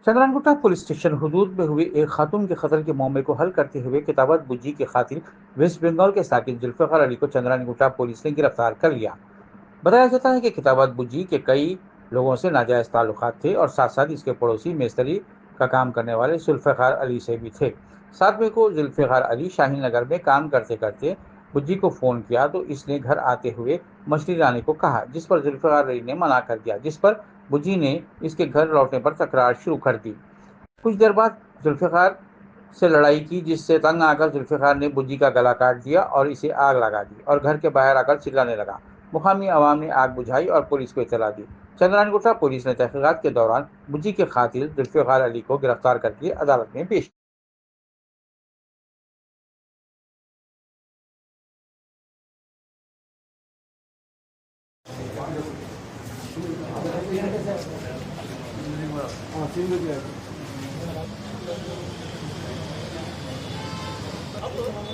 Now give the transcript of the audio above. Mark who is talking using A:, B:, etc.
A: Chandrayangutta police station हुदूद में हुई एक खातून के कत्ल के मामले को हल करते हुए किताबत बुज्जी के कातिल वेस्ट बंगाल के साकिन जुल्फिकार अली को चंद्रानगुट्टा पुलिस ने गिरफ्तार कर लिया। बताया जाता है कि किताबत बुज्जी के कई लोगों से नाजायज ताल्लुकात थे और साथ साथ इसके पड़ोसी मिस्त्री का काम करने वाले जुल्फिकार अली से भी थे। 7 मई को जुल्फिकार अली शाहीन नगर में काम करते करते बुज्जी को फोन किया तो इसने घर आते हुए मछली लाने को कहा, जिस पर जुल्फिकार अली ने मना कर दिया, जिस पर बुज्जी ने इसके घर लौटने पर तकरार शुरू कर दी। कुछ देर बाद जुल्फिकार से लड़ाई की, जिससे तंग आकर जुल्फिकार ने बुज्जी का गला काट दिया और इसे आग लगा दी और घर के बाहर आकर चिल्लाने लगा। मुकामी आवाम ने आग बुझाई और पुलिस को इत्तला दी। चंद्रानगुट्टा पुलिस ने तहकीकात के दौरान बुज्जी के कातिल जुल्फिकार अली को गिरफ्तार करके अदालत में पेश
B: हाँ,